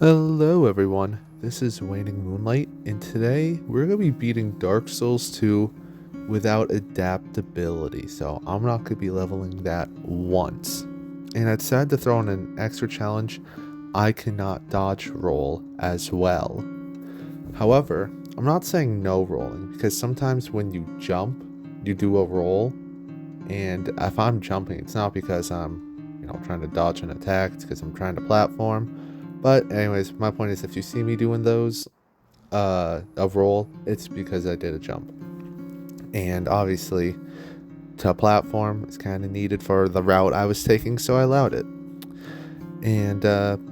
Hello everyone, this is Waning Moonlight, and today we're going to be beating Dark Souls 2 without adaptability, so I'm not going to be leveling that once. And I decided to throw in an extra challenge. I cannot dodge roll as well. However, I'm not saying no rolling, because sometimes when you jump, you do a roll, and if I'm jumping, it's not because I'm trying to dodge an attack, it's because I'm trying to platform. But anyways, my point is if you see me doing those, a roll, it's because I did a jump. And obviously, to platform is kind of needed for the route I was taking, so I allowed it. And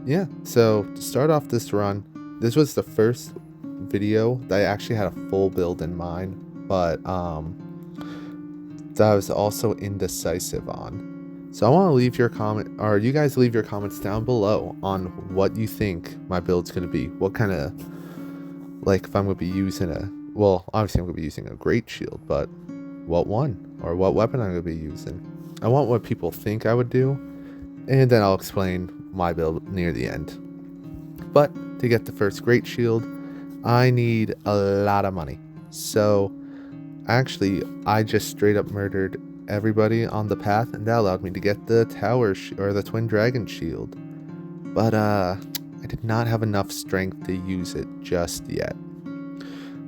yeah, so to start off this run, this was the first video that I actually had a full build in mind, but that I was also indecisive on. So I want to leave your comment, or you guys leave your comments down below on what you think my build's going to be. What kind of, like, if I'm going to be using well, obviously I'm going to be using a great shield, but what one? Or what weapon I'm going to be using. I want what people think I would do, and then I'll explain my build near the end. But to get the first great shield, I need a lot of money. So actually, I just straight up murdered everybody on the path, and that allowed me to get the tower or the twin dragon shield. But I did not have enough strength to use it just yet,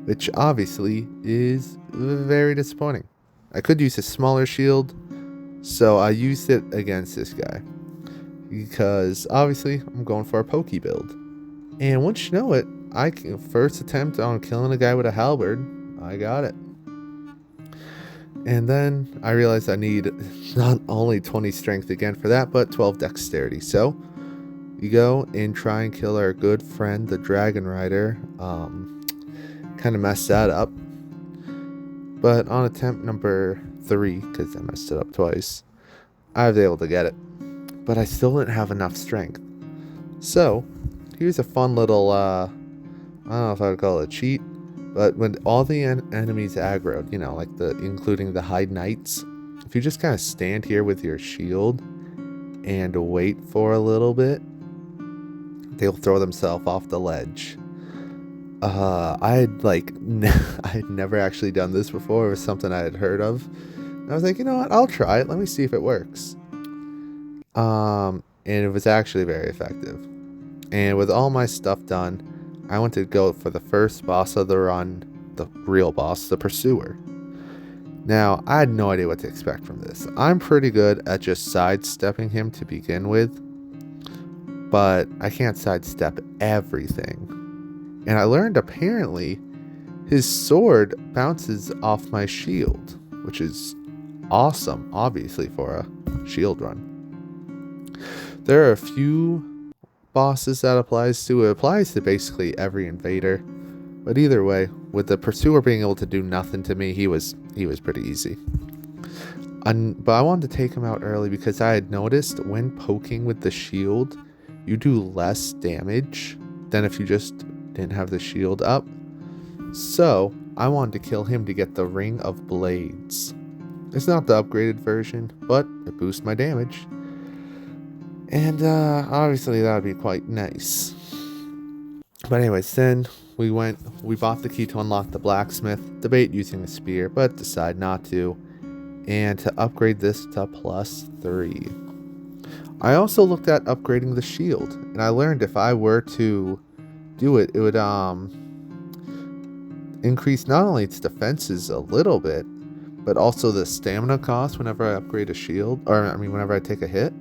which obviously is very disappointing. I could use a smaller shield, so I used it against this guy because obviously I'm going for a pokey build. And once you know it, first attempt on killing a guy with a halberd, I got it. And then I realized I need not only 20 strength again for that, but 12 dexterity. So you go and try and kill our good friend, the Dragon Rider. Kind of messed that up. But on attempt number 3, because I messed it up twice, I was able to get it. But I still didn't have enough strength. So here's a fun little, I don't know if I would call it a cheat. But when all the enemies aggroed, like including the High Knights, if you just kind of stand here with your shield and wait for a little bit, they'll throw themselves off the ledge. I had never actually done this before. It was something I had heard of. And I was like, you know what? I'll try it. Let me see if it works. And it was actually very effective. And with all my stuff done, I went to go for the first boss of the run, the real boss, the Pursuer. Now, I had no idea what to expect from this. I'm pretty good at just sidestepping him to begin with, but I can't sidestep everything. And I learned apparently his sword bounces off my shield, which is awesome, obviously, for a shield run. There are a few bosses that applies to. It applies to basically every invader, but either way, with the Pursuer being able to do nothing to me, he was pretty easy. But I wanted to take him out early because I had noticed when poking with the shield, you do less damage than if you just didn't have the shield up. So I wanted to kill him to get the Ring of Blades. It's not the upgraded version, but it boosts my damage. And obviously that would be quite nice. But anyways, then we bought the key to unlock the blacksmith, debate using a spear, but decide not to, and to upgrade this to +3. I also looked at upgrading the shield, and I learned if I were to do it, it would increase not only its defenses a little bit, but also the stamina cost whenever I upgrade a shield, whenever I take a hit.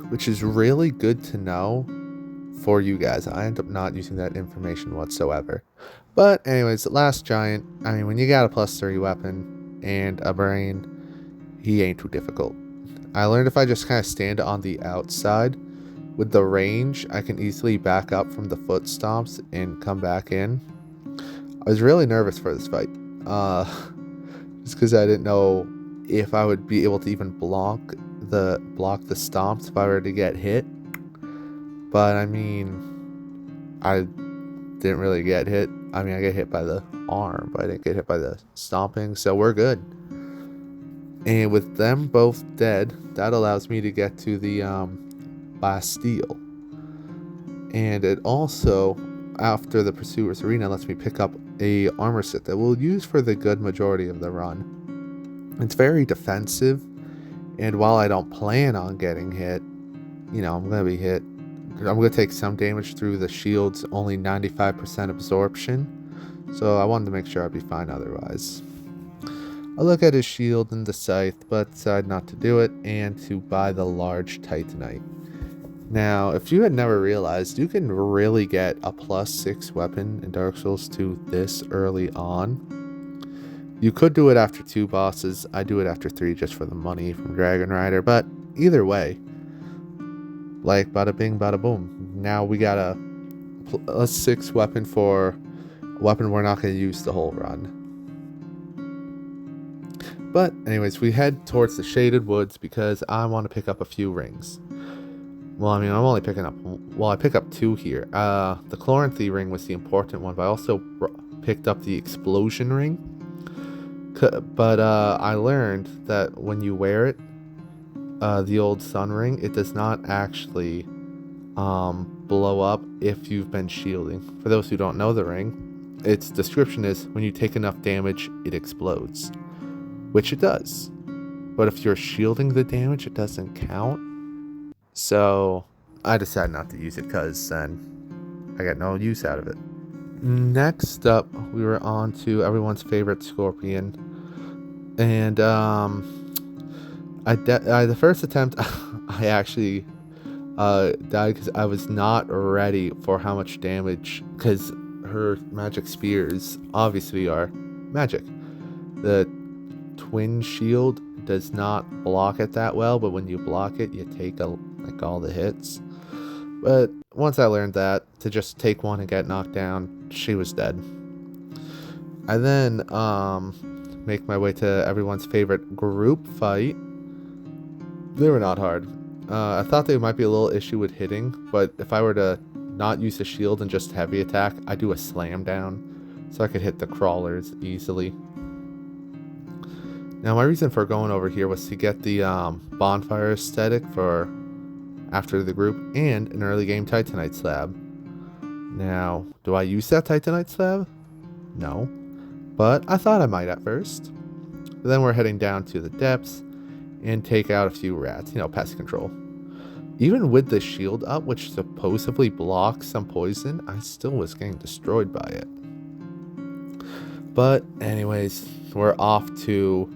Which is really good to know for you guys. I end up not using that information whatsoever. But anyways, the last giant, when you got a +3 weapon and a brain, he ain't too difficult. I learned if I just kind of stand on the outside, with the range, I can easily back up from the foot stomps and come back in. I was really nervous for this fight. Just because I didn't know if I would be able to even block the stomps if I were to get hit. But I didn't really get hit. I get hit by the arm, but I didn't get hit by the stomping, so we're good. And with them both dead, that allows me to get to the Bastille. And it also, after the Pursuer's Arena, lets me pick up a armor set that we'll use for the good majority of the run. It's very defensive, and while I don't plan on getting hit, I'm going to be hit. I'm going to take some damage through the shield's only 95% absorption, so I wanted to make sure I'd be fine otherwise. I look at his shield and the scythe, but decide not to do it and to buy the large titanite. Now, if you had never realized, you can really get a +6 weapon in Dark Souls 2 this early on. You could do it after 2 bosses. I do it after 3 just for the money from Dragon Rider, but either way, like bada bing bada boom. Now we got a +6 weapon for a weapon we're not going to use the whole run. But anyways, we head towards the Shaded Woods because I want to pick up a few rings. Well, I mean, I'm only picking up... Well, I pick up 2 here. The Chloranthy ring was the important one, but I also picked up the Explosion ring. But I learned that when you wear it, the old Sun ring, it does not actually blow up if you've been shielding. For those who don't know the ring, its description is when you take enough damage, it explodes. Which it does. But if you're shielding the damage, it doesn't count. So I decided not to use it because then I got no use out of it. Next up, we were on to everyone's favorite Scorpion. And the first attempt, I actually died because I was not ready for how much damage, because her magic spears obviously are magic. The twin shield does not block it that well, but when you block it, you take all the hits. But once I learned that, to just take one and get knocked down, she was dead. I then make my way to everyone's favorite group fight. They were not hard. I thought there might be a little issue with hitting, but if I were to not use a shield and just heavy attack, I do a slam down, so I could hit the crawlers easily. Now, my reason for going over here was to get the bonfire aesthetic for after the group and an early game Titanite slab. Now, do I use that Titanite slab? No, but I thought I might at first. But then we're heading down to the depths and take out a few rats, pest control. Even with the shield up, which supposedly blocks some poison, I still was getting destroyed by it. But anyways, we're off to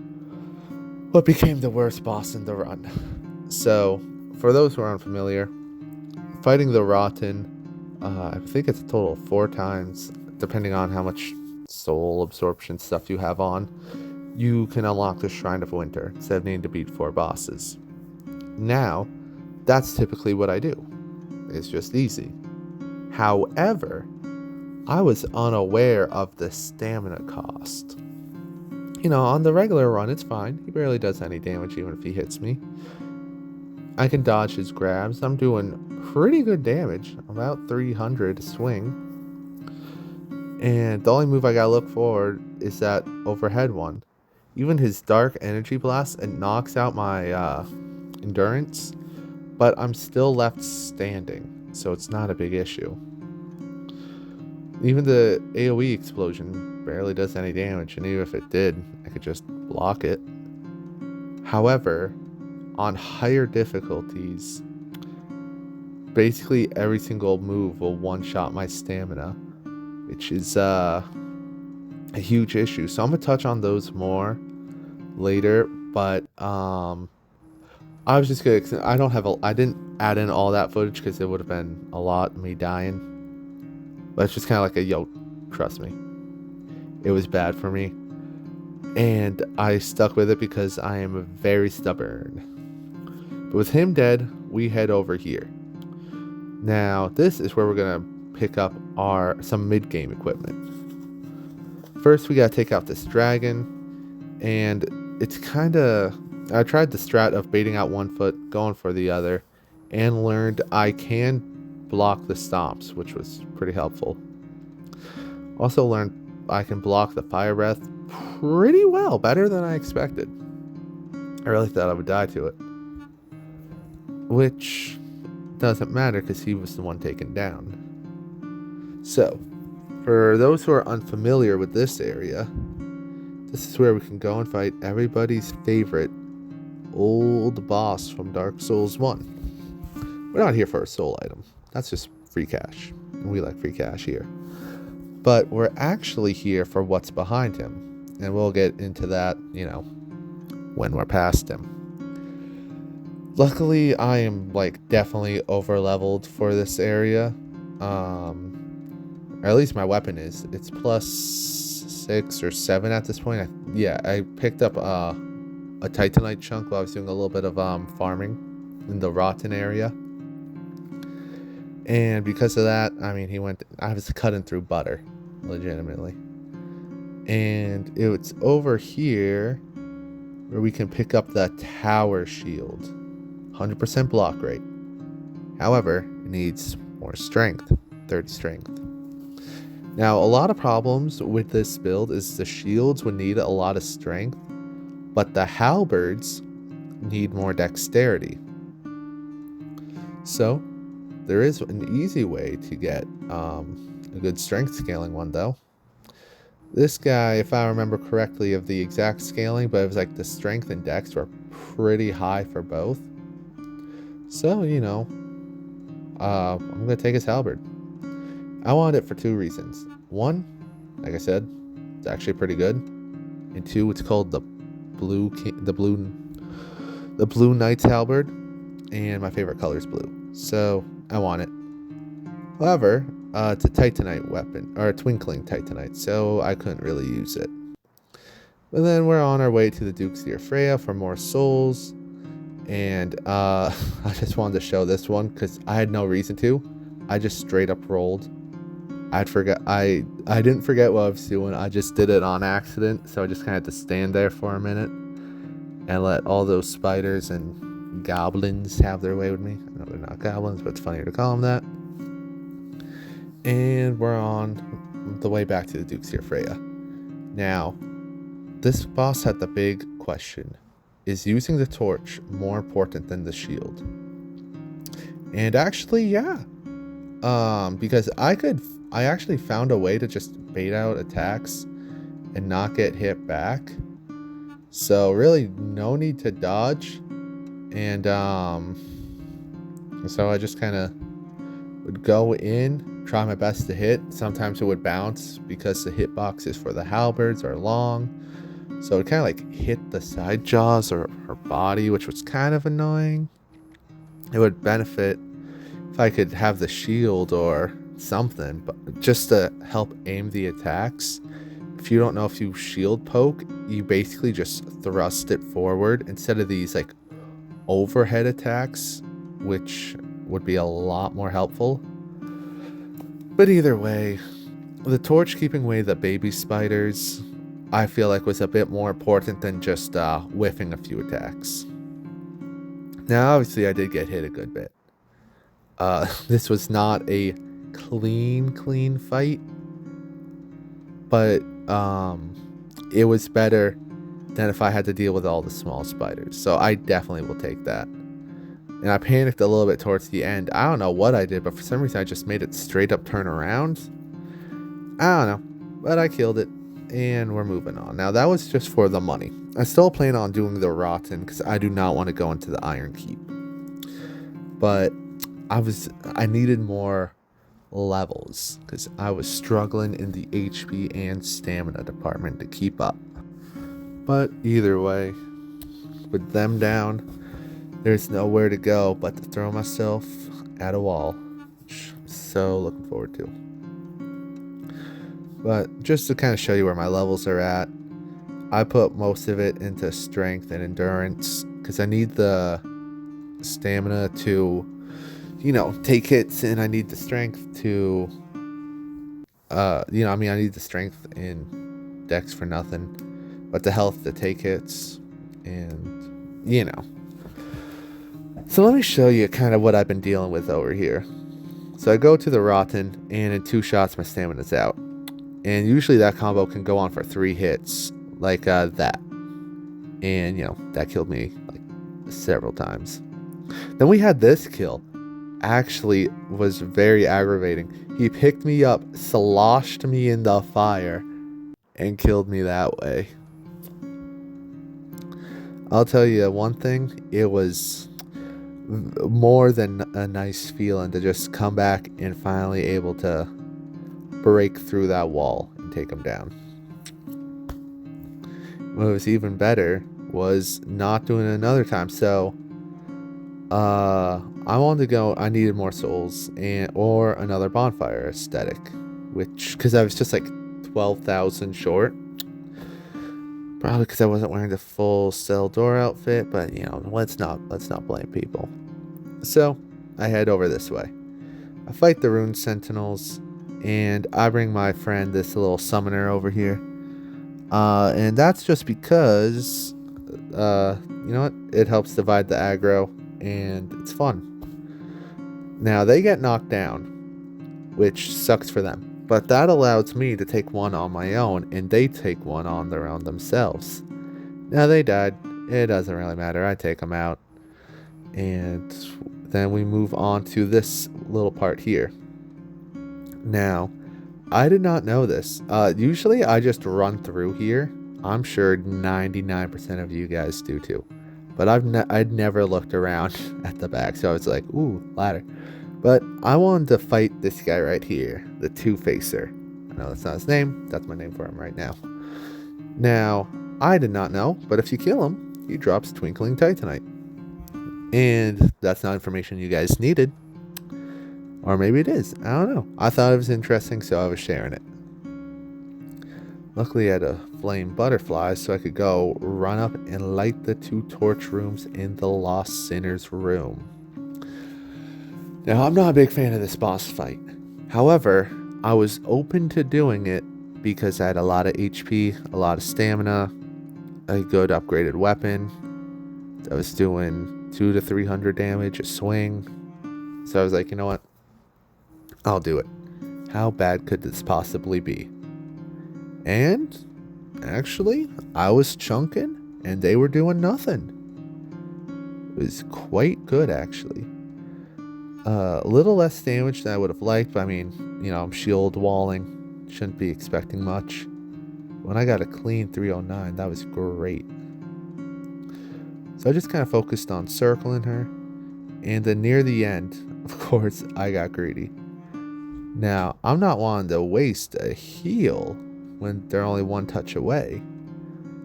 what became the worst boss in the run. So, for those who are unfamiliar, fighting the Rotten, I think it's a total of 4 times, depending on how much soul absorption stuff you have on, you can unlock the Shrine of Winter, instead of needing to beat 4 bosses. Now, that's typically what I do. It's just easy. However, I was unaware of the stamina cost. On the regular run, it's fine. He barely does any damage even if he hits me. I can dodge his grabs. I'm doing pretty good damage. About 300 swing. And the only move I gotta look for is that overhead one. Even his dark energy blast, it knocks out my endurance. But I'm still left standing, so it's not a big issue. Even the AoE explosion barely does any damage, and even if it did, I could just block it. However, on higher difficulties, basically every single move will one-shot my stamina, which is a huge issue. So I'm gonna touch on those more later, but I was just gonna, I didn't add in all that footage because it would have been a lot of me dying. But it's just kind of like trust me, it was bad for me. And I stuck with it because I am very stubborn. But with him dead, we head over here. Now, this is where we're going to pick up some mid-game equipment. First, we got to take out this dragon. And it's kind of... I tried the strat of baiting out one foot, going for the other, and learned I can block the stomps, which was pretty helpful. Also learned I can block the fire breath pretty well, better than I expected. I really thought I would die to it. Which doesn't matter because he was the one taken down. So, for those who are unfamiliar with this area, this is where we can go and fight everybody's favorite old boss from Dark Souls 1. We're not here for a soul item. That's just free cash. And we like free cash here. But we're actually here for what's behind him. And we'll get into that, when we're past him. Luckily, I am definitely over leveled for this area. Or at least my weapon is. It's plus 6 or 7 at this point. I picked up a Titanite chunk while I was doing a little bit of farming in the Rotten area. And because of that, I was cutting through butter, legitimately. And it's over here where we can pick up the tower shield. 100% block rate. However, it needs more strength, 30 strength. Now, a lot of problems with this build is the shields would need a lot of strength, but the halberds need more dexterity. So, there is an easy way to get a good strength scaling one, though. This guy, if I remember correctly of the exact scaling, but it was the strength and dex were pretty high for both. So, I'm going to take his halberd. I want it for 2 reasons. 1, like I said, it's actually pretty good. And 2, it's called the Blue Knight's halberd, and my favorite color is blue. So, I want it. However, it's a Titanite weapon, or a Twinkling Titanite, so I couldn't really use it. But then we're on our way to the Duke's Ear Freja for more souls. And I just wanted to show this one because I had no reason to. I just straight up rolled. I didn't forget what I was doing. I just did it on accident. So I just kind of had to stand there for a minute and let all those spiders and goblins have their way with me. I know they're not goblins, but it's funnier to call them that. And we're on the way back to the Duke's Ear Freja. Now, this boss had the big question. Is using the torch more important than the shield? And actually, yeah. Because I actually found a way to just bait out attacks and not get hit back. So really no need to dodge. And so I just kind of would go in, try my best to hit. Sometimes it would bounce because the hitboxes for the halberds are long. So it kind of hit the side jaws or her body, which was kind of annoying. It would benefit if I could have the shield or something, but just to help aim the attacks. If you don't know, if you shield poke, you basically just thrust it forward instead of these overhead attacks, which would be a lot more helpful. But either way, the torch keeping away the baby spiders, I feel was a bit more important than just whiffing a few attacks. Now, obviously, I did get hit a good bit. This was not a clean fight, but it was better than if I had to deal with all the small spiders. So I definitely will take that. And I panicked a little bit towards the end. I don't know what I did, but for some reason I just made it straight up turn around. I don't know, but I killed it. And we're moving on. Now, that was just for the money. I still plan on doing the Rotten because I do not want to go into the Iron Keep. But I needed more levels because I was struggling in the HP and stamina department to keep up. But either way, with them down, there's nowhere to go but to throw myself at a wall, which I'm so looking forward to. But just to kind of show you where my levels are at, I put most of it into strength and endurance because I need the stamina to, take hits, and I need the strength to, I need the strength in dex for nothing, but the health to take hits, and, So let me show you kind of what I've been dealing with over here. So I go to the Rotten, and in 2 shots, my stamina's out. And usually that combo can go on for 3 hits, like that. And, that killed me, several times. Then we had this kill. actually was very aggravating. He picked me up, sloshed me in the fire, and killed me that way. I'll tell you one thing, it was more than a nice feeling to just come back and finally able to break through that wall and take him down. What was even better was not doing it another time. So I wanted to go, I needed more souls or another bonfire aesthetic, which because I was just like 12,000 short. Probably because I wasn't wearing the full cell door outfit, but let's not blame people. So I head over this way. I fight the rune sentinels, and I bring my friend, this little summoner, over here. And that's just because, you know what? It helps divide the aggro, and it's fun. Now they get knocked down, which sucks for them. But that allows me to take one on my own, and they take one on their own themselves. Now they died. It doesn't really matter. I take them out. And then we move on to this little part here. Now, I did not know this. Usually I just run through here. I'm sure 99% of you guys do too. But I'd never looked around at the back, so I was like, ooh, ladder. But I wanted to fight this guy right here, the Two-Facer. I know that's not his name. That's my name for him right now. Now, I did not know, but if you kill him, he drops Twinkling Titanite. And that's not information you guys needed. Or maybe it is. I don't know. I thought it was interesting, so I was sharing it. Luckily, I had a flame butterfly, so I could go run up and light the 2 torch rooms in the Lost Sinner's room. Now, I'm not a big fan of this boss fight. However, I was open to doing it because I had a lot of HP, a lot of stamina, a good upgraded weapon. I was doing 200 to 300 damage a swing. So I was like, you know what? I'll do it. How bad could this possibly be? And actually, I was chunking and they were doing nothing. It was quite good, actually. A little less damage than I would have liked, but I mean, I'm shield walling. Shouldn't be expecting much. When I got a clean 309, that was great. So I just kind of focused on circling her. And then near the end, of course, I got greedy. Now, I'm not wanting to waste a heal when they're only one touch away.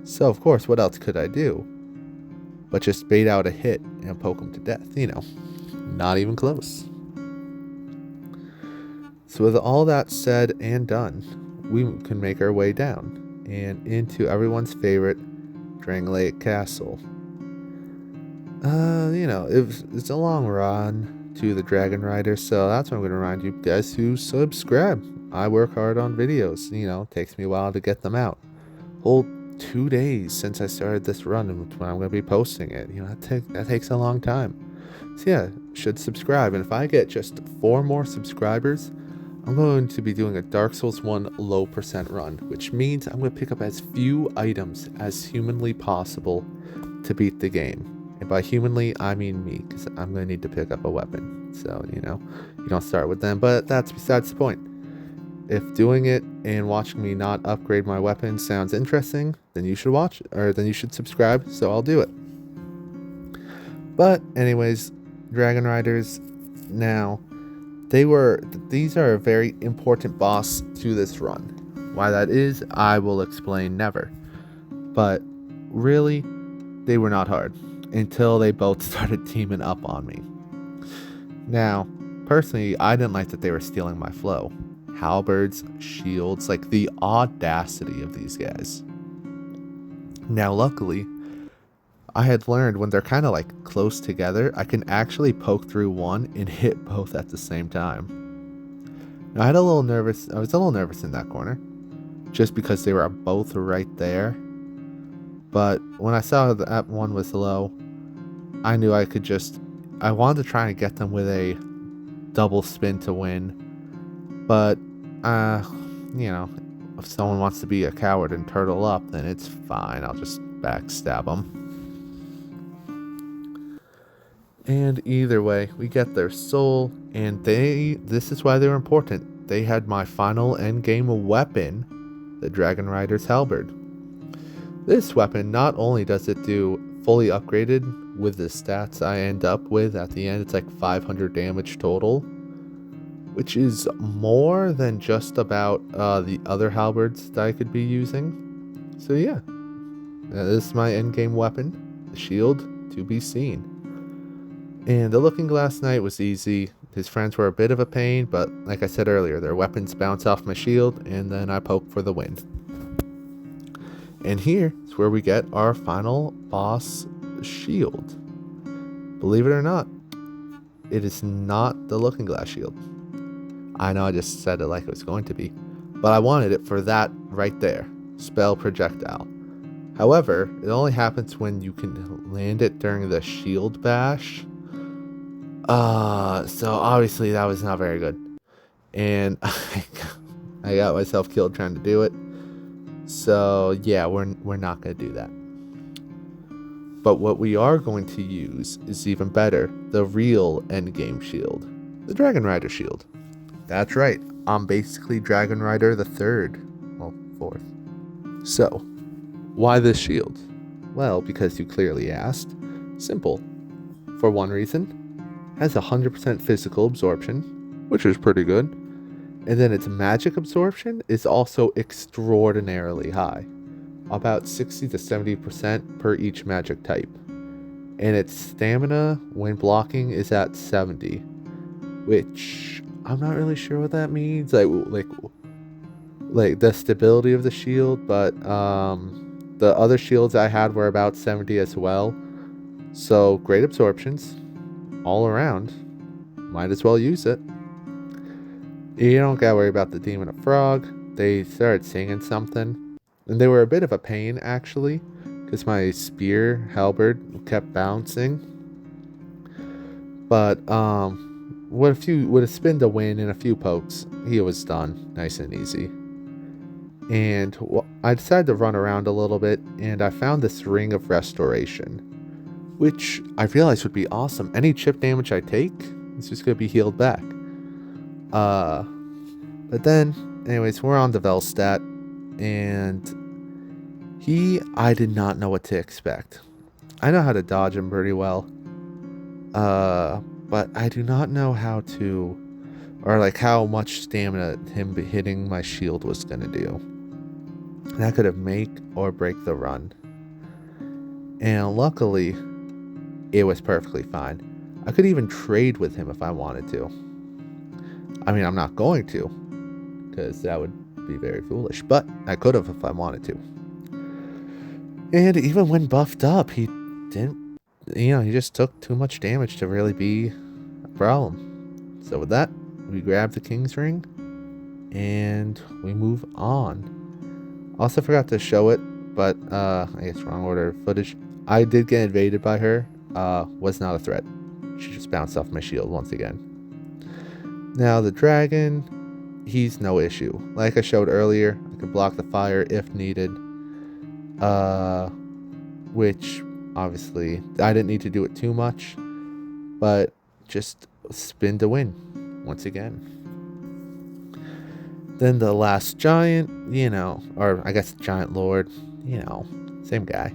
So, of course, what else could I do? But just bait out a hit and poke them to death, Not even close. So with all that said and done, we can make our way down and into everyone's favorite Drangleic Castle. It's a long run to the Dragon Rider, so that's what I'm going to remind you guys to subscribe. I work hard on videos, it takes me a while to get them out. Whole 2 days since I started this run and when I'm going to be posting it, that takes a long time. So yeah, should subscribe, and if I get just 4 more subscribers, I'm going to be doing a Dark Souls 1 low percent run, which means I'm going to pick up as few items as humanly possible to beat the game. And by humanly, I mean me, because I'm going to need to pick up a weapon. So, you don't start with them, but that's besides the point. If doing it and watching me not upgrade my weapon sounds interesting, then you should watch, or then you should subscribe, so I'll do it. But anyways, Dragon Riders, now, these are a very important boss to this run. Why that is, I will explain never. But really, they were not hard until they both started teaming up on me. Now, personally, I didn't like that they were stealing my flow. Halberds, shields, like the audacity of these guys. Now, luckily, I had learned when they're kind of like close together, I can actually poke through one and hit both at the same time. Now, I was a little nervous in that corner, just because they were both right there. But when I saw that one was low, I knew I wanted to try and get them with a double spin to win. But, if someone wants to be a coward and turtle up, then it's fine. I'll just backstab them. And either way, we get their soul, and this is why they were important. They had my final endgame weapon, the Dragon Rider's Halberd. This weapon, not only does it do fully upgraded with the stats I end up with at the end, it's like 500 damage total, which is more than just about the other halberds that I could be using. So yeah, this is my endgame weapon, the shield to be seen. And the Looking Glass Knight was easy. His friends were a bit of a pain, but like I said earlier, their weapons bounce off my shield, and then I poke for the win. And here is where we get our final boss shield. Believe it or not, it is not the Looking Glass shield. I know I just said it like it was going to be, but I wanted it for that right there, Spell Projectile. However, it only happens when you can land it during the shield bash. So obviously that was not very good. And I got myself killed trying to do it. So yeah, we're not going to do that. But what we are going to use is even better. The real endgame shield. The Dragon Rider shield. That's right. I'm basically Dragon Rider the 3rd. Well, 4th. So, why this shield? Well, because you clearly asked. Simple. For one reason. Has 100% physical absorption, which is pretty good. And then its magic absorption is also extraordinarily high. About 60 to 70% per each magic type. And its stamina when blocking is at 70. Which I'm not really sure what that means. Like the stability of the shield, but the other shields I had were about 70 as well. So great absorptions all around. Might as well use it. You don't gotta worry about the demon of frog. They started singing something, and they were a bit of a pain actually, because my spear halberd kept bouncing. But with a spin to win and a few pokes, he was done nice and easy. And I decided to run around a little bit, and I found this ring of restoration, which I realized would be awesome. Any chip damage I take, it's just gonna be healed back. But then, anyways, we're on the Velstat, and I did not know what to expect. I know how to dodge him pretty well, but I do not know how to, or like how much stamina him hitting my shield was gonna do. That could have make or break the run. And luckily, it was perfectly fine. I could even trade with him if I wanted to. I mean, I'm not going to, because that would be very foolish, but I could have if I wanted to. And even when buffed up, he didn't, he just took too much damage to really be a problem. So with that, we grab the King's Ring, and we move on. Also forgot to show it, but I guess wrong order of footage. I did get invaded by her. Was not a threat. She just bounced off my shield once again. Now the dragon, he's no issue. Like I showed earlier, I could block the fire if needed. Which obviously I didn't need to do it too much, but just spin to win once again. Then the last giant, or I guess giant lord, same guy,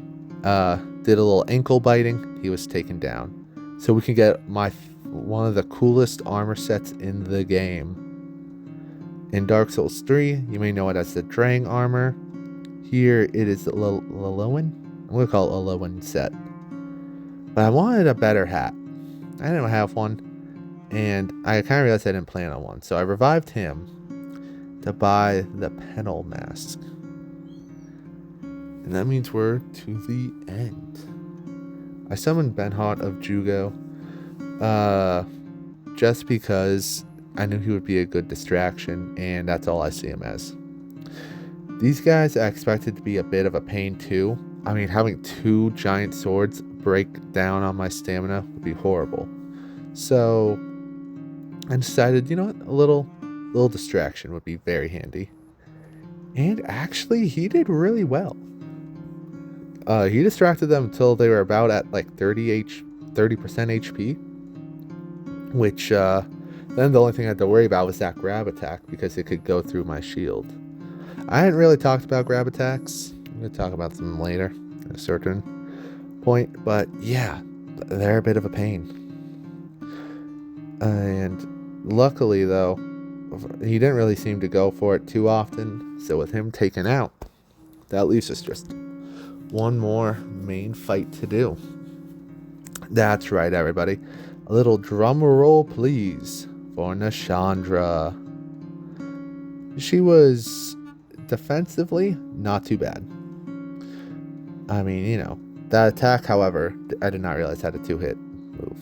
did a little ankle biting. He was taken down. So we can get one of the coolest armor sets in the game. In Dark Souls 3, you may know it as the Drang armor. Here it is the Eleum. I'm going to call it Eleum set. But I wanted a better hat. I didn't have one, and I kind of realized I didn't plan on one. So I revived him to buy the Penal Mask. And that means we're to the end. I summoned Benhart of Jugo, just because I knew he would be a good distraction, and that's all I see him as. These guys I expected to be a bit of a pain too. I mean, having 2 giant swords break down on my stamina would be horrible. So I decided, a little distraction would be very handy. And actually, he did really well. He distracted them until they were about at like 30 30% HP, which then the only thing I had to worry about was that grab attack because it could go through my shield. I hadn't really talked about grab attacks. I'm going to talk about them later at a certain point, but yeah, they're a bit of a pain. And luckily, though, he didn't really seem to go for it too often, so with him taken out, that leaves us just one more main fight to do. That's right, everybody. A little drum roll, please, for Nashandra. She was defensively not too bad. I mean, you know, that attack, however, I did not realize had a 2-hit move.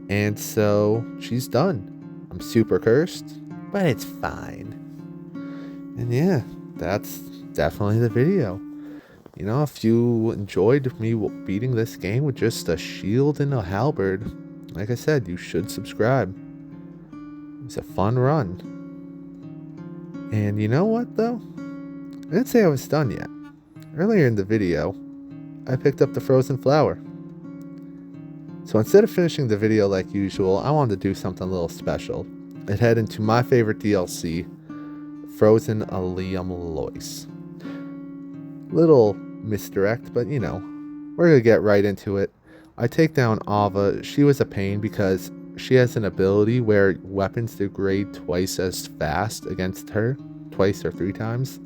And so she's done. I'm super cursed, but it's fine. And yeah, that's definitely the video. You know, if you enjoyed me beating this game with just a shield and a halberd, like I said, you should subscribe. It was a fun run. And you know what, though? I didn't say I was done yet. Earlier in the video, I picked up the frozen flower. So instead of finishing the video like usual, I wanted to do something a little special and head into my favorite DLC, Frozen Eleum Loyce. Little misdirect, but you know, we're gonna get right into it. I take down Ava. She was a pain because she has an ability where weapons degrade twice as fast against her, twice or 3 times.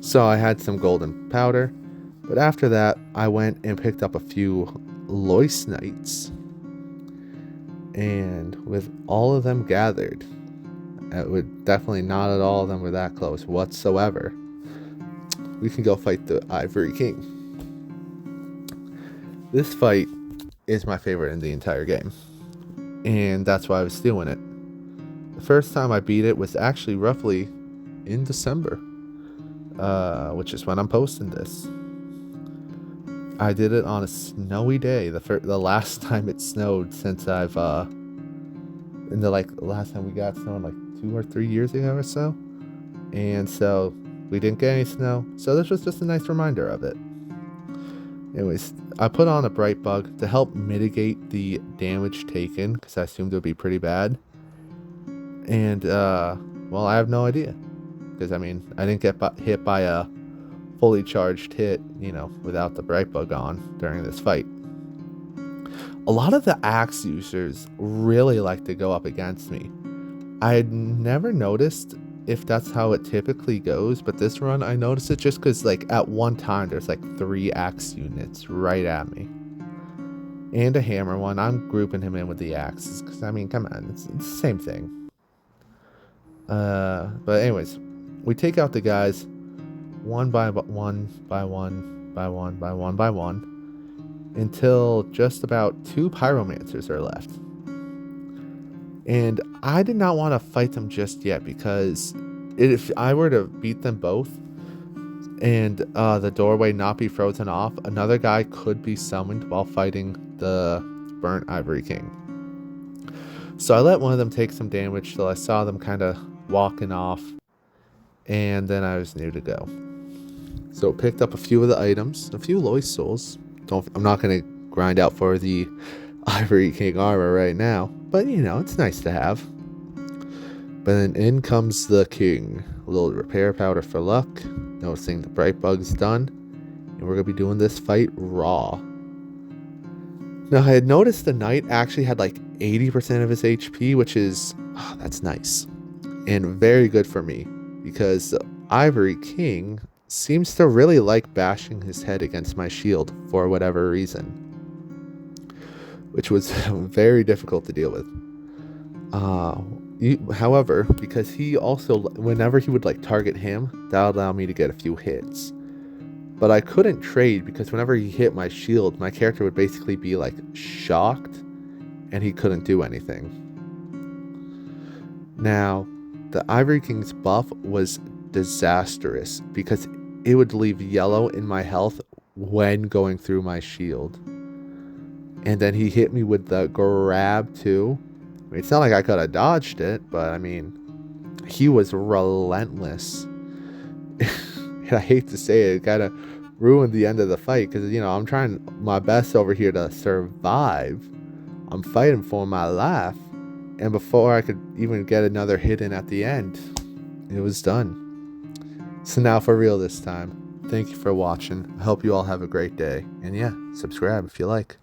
So I had some golden powder, but after that I went and picked up a few Loyce Knights, and with all of them gathered, it would definitely not at all of them were that close whatsoever, we can go fight the Ivory King. This fight is my favorite in the entire game, and that's why I was doing it. The first time I beat it was actually roughly in December, which is when I'm posting this. I did it on a snowy day, the last time it snowed since I've in the last time we got snow like 2 or 3 years ago or so, and so we didn't get any snow, so this was just a nice reminder of it. Anyways, I put on a bright bug to help mitigate the damage taken because I assumed it would be pretty bad, and well, I have no idea because I mean I didn't get hit by a fully charged hit, you know, without the bright bug on during this fight. A lot of the axe users really like to go up against me. I had never noticed if that's how it typically goes, but this run I noticed it just because like at one time there's like 3 axe units right at me. And a hammer one. I'm grouping him in with the axes because I mean, come on, it's the same thing. But anyways, we take out the guys one by one until just about 2 pyromancers are left. And I did not want to fight them just yet because if I were to beat them both and the doorway not be frozen off, another guy could be summoned while fighting the burnt Ivory King. So I let one of them take some damage till I saw them kind of walking off, and then I was new to go. So picked up a few of the items, a few Loyce souls. I'm not going to grind out for the Ivory King armor right now, but you know, it's nice to have. But then in comes the king. A little repair powder for luck. Noticing the bright bug's done. And we're going to be doing this fight raw. Now I had noticed the knight actually had like 80% of his HP, which is, that's nice. And very good for me. Because the Ivory King seems to really like bashing his head against my shield for whatever reason, which was very difficult to deal with. However, because he also, whenever he would like target him, that would allow me to get a few hits. But I couldn't trade because whenever he hit my shield, my character would basically be like shocked and he couldn't do anything. Now, the Ivory King's buff was disastrous because it would leave yellow in my health when going through my shield. And then he hit me with the grab too. I mean, it's not like I could have dodged it, but I mean, he was relentless. And I hate to say it, it kind of ruined the end of the fight because, you know, I'm trying my best over here to survive. I'm fighting for my life. And before I could even get another hit in at the end, it was done. So now for real this time. Thank you for watching. I hope you all have a great day. And yeah, subscribe if you like.